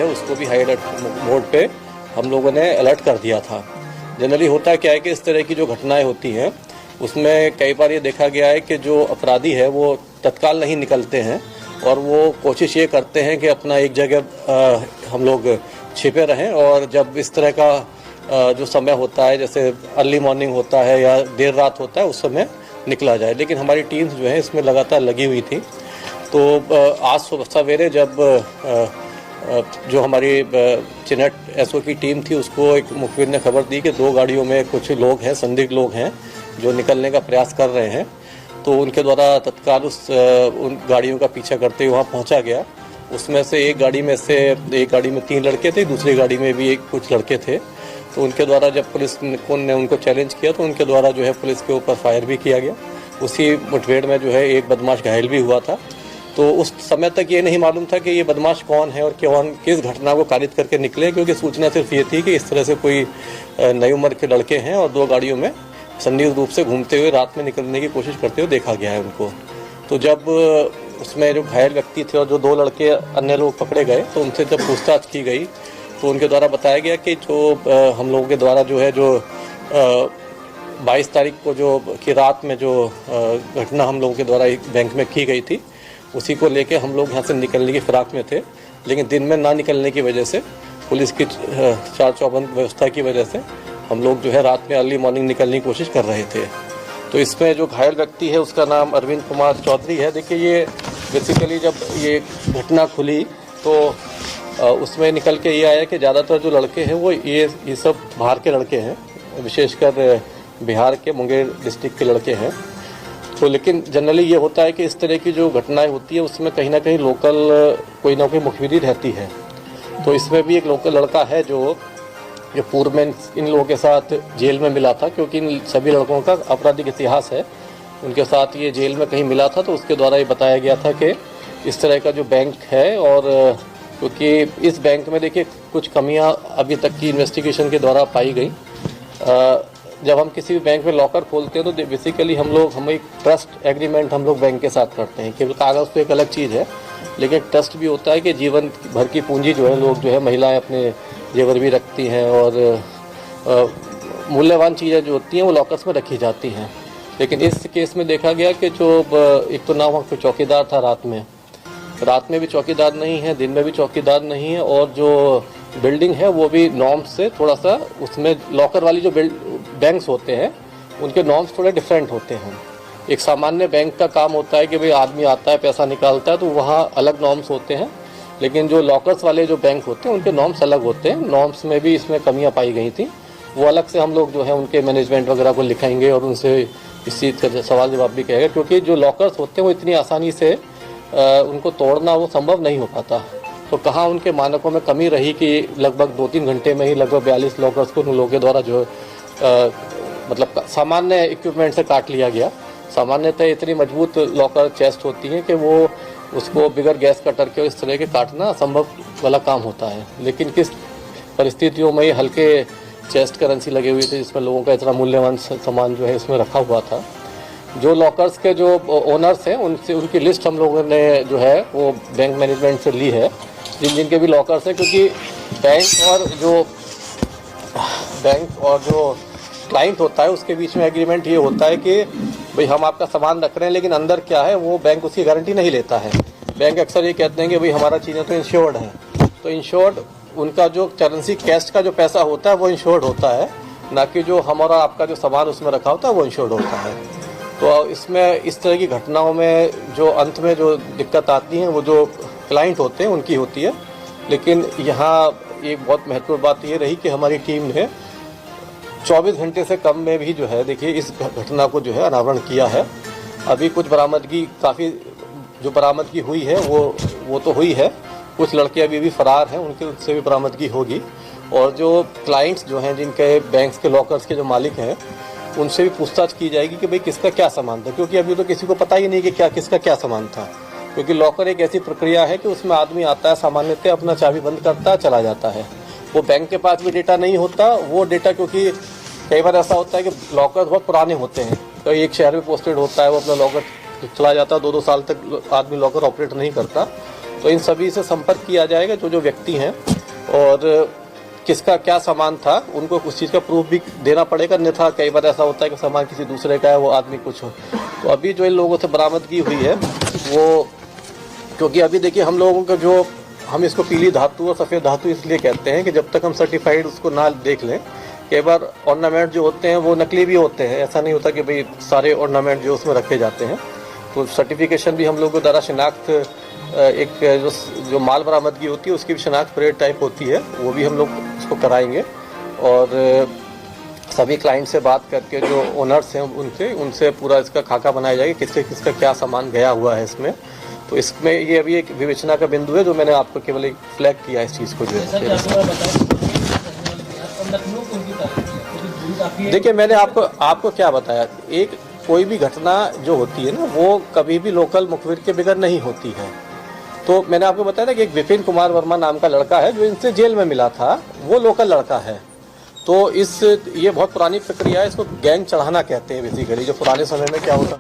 है उसको भी हाई अलर्ट मोड पे हम लोगों ने अलर्ट कर दिया था। जनरली होता क्या है कि इस तरह की जो घटनाएं होती हैं उसमें कई बार ये देखा गया है कि जो अपराधी है वो तत्काल नहीं निकलते हैं और वो कोशिश ये करते हैं कि अपना एक जगह हम लोग छिपे रहें और जब इस तरह का जो समय होता है जैसे अर्ली मॉर्निंग होता है या देर रात होता है उस समय निकला जाए। लेकिन हमारी टीम्स जो है इसमें लगातार लगी हुई थी। तो आज सवेरे जब जो हमारी चिनहट एसओ की टीम थी उसको एक मुखबिर ने खबर दी कि 2 गाड़ियों में कुछ लोग हैं, संदिग्ध लोग हैं जो निकलने का प्रयास कर रहे हैं। तो उनके द्वारा तत्काल उन गाड़ियों का पीछा करते हुए वहाँ पहुँचा गया। उसमें से एक गाड़ी में 3 लड़के थे, दूसरी गाड़ी में भी कुछ लड़के थे। तो उनके द्वारा जब पुलिस ने उनको चैलेंज किया तो उनके द्वारा जो है पुलिस के ऊपर फायर भी किया गया। उसी मुठभेड़ में जो है एक बदमाश घायल भी हुआ था। तो उस समय तक ये नहीं मालूम था कि ये बदमाश कौन है और किस घटना को कारित करके निकले, क्योंकि सूचना सिर्फ ये थी कि इस तरह से कोई नई उम्र के लड़के हैं और 2 गाड़ियों में संदिग्ध रूप से घूमते हुए रात में निकलने की कोशिश करते हुए देखा गया है उनको। तो जब उसमें जो घायल व्यक्ति थे और जो 2 लड़के अन्य लोग पकड़े गए तो उनसे जब पूछताछ की गई तो उनके द्वारा बताया गया कि जो हम लोगों के द्वारा जो है जो 22 तारीख को जो की रात में जो घटना हम लोगों के द्वारा एक बैंक में की गई थी उसी को लेके हम लोग यहाँ से निकलने की फिराक में थे। लेकिन दिन में ना निकलने की वजह से पुलिस की 4-चौबंद व्यवस्था की वजह से हम लोग जो है रात में अर्ली मॉर्निंग निकलने की कोशिश कर रहे थे। तो इसमें जो घायल व्यक्ति है उसका नाम अरविंद कुमार चौधरी है। देखिए ये बेसिकली जब ये घटना खुली तो उसमें निकल के ये आया कि ज़्यादातर जो लड़के हैं वो ये सब बाहर के लड़के हैं, विशेषकर बिहार के मुंगेर डिस्ट्रिक्ट के लड़के हैं। तो लेकिन जनरली ये होता है कि इस तरह की जो घटनाएं होती है उसमें कहीं ना कहीं लोकल कोई ना कोई मुखबिरी रहती है। तो इसमें भी एक लोकल लड़का है जो पूर्व में इन लोगों के साथ जेल में मिला था, क्योंकि इन सभी लड़कों का आपराधिक इतिहास है। उनके साथ ये जेल में कहीं मिला था तो उसके द्वारा ये बताया गया था कि इस तरह का जो बैंक है और क्योंकि इस बैंक में देखिए कुछ कमियां अभी तक की इन्वेस्टिगेशन के द्वारा पाई गई। जब हम किसी भी बैंक में लॉकर खोलते हैं तो बेसिकली हम एक ट्रस्ट एग्रीमेंट हम लोग बैंक के साथ करते हैं। केवल कागज़ तो एक अलग चीज़ है, लेकिन ट्रस्ट भी होता है कि जीवन भर की पूंजी जो है लोग जो है महिलाएं अपने जेवर भी रखती हैं और मूल्यवान चीज़ें जो होती हैं वो लॉकर्स में रखी जाती हैं। लेकिन इस केस में देखा गया कि जो एक तो ना वहाँ पे चौकीदार था, रात में भी चौकीदार नहीं है, दिन में भी चौकीदार नहीं है, और जो बिल्डिंग है वो भी नॉर्म्स से थोड़ा सा उसमें लॉकर वाली जो बैंक्स होते हैं उनके नॉर्म्स थोड़े डिफरेंट होते हैं। एक सामान्य बैंक का काम होता है कि भाई आदमी आता है पैसा निकालता है तो वहाँ अलग नॉर्म्स होते हैं, लेकिन जो लॉकर्स वाले जो बैंक होते हैं उनके नॉर्म्स अलग होते हैं। नॉर्म्स में भी इसमें कमियां पाई गई थी, वो अलग से हम लोग जो है उनके मैनेजमेंट वगैरह को लिखाएंगे और उनसे इस चीज़ का सवाल जवाब भी कहेंगे, क्योंकि जो लॉकर्स होते हैं वो इतनी आसानी से उनको तोड़ना वो संभव नहीं हो पाता। तो कहाँ उनके मानकों में कमी रही कि लगभग 2-3 घंटे में ही लगभग 42 लॉकर्स को उन लोगों के द्वारा जो मतलब सामान्य इक्विपमेंट से काट लिया गया। सामान्यतः इतनी मजबूत लॉकर चेस्ट होती है कि वो उसको बिगर गैस कटर के इस तरह के काटना असंभव वाला काम होता है। लेकिन किस परिस्थितियों में ये हल्के चेस्ट करेंसी लगे हुए थे जिसमें लोगों का इतना मूल्यवान सामान जो है इसमें रखा हुआ था। जो लॉकर्स के जो ओनर्स हैं उनसे उनकी लिस्ट हम लोगों ने जो है वो बैंक मैनेजमेंट से ली है, जिनके भी लॉकर्स हैं, क्योंकि बैंक और जो क्लाइंट होता है उसके बीच में एग्रीमेंट ये होता है कि भाई हम आपका सामान रख रहे हैं लेकिन अंदर क्या है वो बैंक उसकी गारंटी नहीं लेता है। बैंक अक्सर ये कहते हैं कि भाई हमारा चीज़ें तो इंश्योर्ड है, तो इंश्योर्ड उनका जो करेंसी कैश का जो पैसा होता है वो इंश्योर्ड होता है, ना कि जो हमारा आपका जो सामान उसमें रखा होता है वो इंश्योर्ड होता है। तो इसमें इस तरह की घटनाओं में जो अंत में जो दिक्कत आती है वो जो क्लाइंट होते हैं उनकी होती है। लेकिन यहाँ एक बहुत महत्वपूर्ण बात ये रही कि हमारी टीम ने 24 घंटे से कम में भी जो है देखिए इस घटना को जो है अनावरण किया है। अभी कुछ बरामदगी काफ़ी जो बरामदगी हुई है वो तो हुई है, कुछ लड़के अभी भी फरार हैं, उनसे भी बरामदगी होगी। और जो क्लाइंट्स जो हैं जिनके बैंक्स के लॉकर्स के जो मालिक हैं उनसे भी पूछताछ की जाएगी कि भाई किसका क्या सामान था, क्योंकि अभी तो किसी को पता ही नहीं कि किसका क्या सामान था। क्योंकि लॉकर एक ऐसी प्रक्रिया है कि उसमें आदमी आता है, सामान्यतः अपना चाबी बंद करता है, चला जाता है। वो बैंक के पास भी डेटा नहीं होता, वो डेटा क्योंकि कई बार ऐसा होता है कि लॉकर बहुत पुराने होते हैं, तो एक शहर में पोस्टेड होता है, वो अपना लॉकर चला जाता है, 2-2 साल तक आदमी लॉकर ऑपरेट नहीं करता। तो इन सभी से संपर्क किया जाएगा जो व्यक्ति हैं और किसका क्या सामान था, उनको उस चीज़ का प्रूफ भी देना पड़ेगा, अन्यथा कई बार ऐसा होता है कि सामान किसी दूसरे का है, वो आदमी कुछ हो। तो अभी जो इन लोगों से बरामदगी हुई है वो, क्योंकि अभी देखिए हम लोगों का जो, हम इसको पीली धातु और सफ़ेद धातु इसलिए कहते हैं कि जब तक हम सर्टिफाइड उसको ना देख लें, कई बार ऑर्नामेंट जो होते हैं वो नकली भी होते हैं, ऐसा नहीं होता कि भाई सारे ऑर्नामेंट जो उसमें रखे जाते हैं। तो सर्टिफिकेशन भी हम लोगों को द्वारा शिनाख्त, एक जो माल बरामदगी होती है उसकी भी शिनाख्त परेड टाइप होती है, वो भी हम लोग उसको कराएंगे। और सभी क्लाइंट से बात करके जो ओनर्स हैं उनसे पूरा इसका खाका बनाया जाएगा, किसके किसका क्या सामान गया हुआ है इसमें। तो इसमें ये अभी एक विवेचना का बिंदु है, जो मैंने आपको केवल एक फ्लैग किया इस चीज़ को जो है। देखिए मैंने आपको क्या बताया, एक कोई भी घटना जो होती है ना वो कभी भी लोकल मुखबिर के बगैर नहीं होती है। तो मैंने आपको बताया ना कि एक विपिन कुमार वर्मा नाम का लड़का है जो इनसे जेल में मिला था, वो लोकल लड़का है। तो ये बहुत पुरानी प्रक्रिया है, इसको गैंग चढ़ाना कहते हैं बेसिकली, जो पुराने समय में क्या होता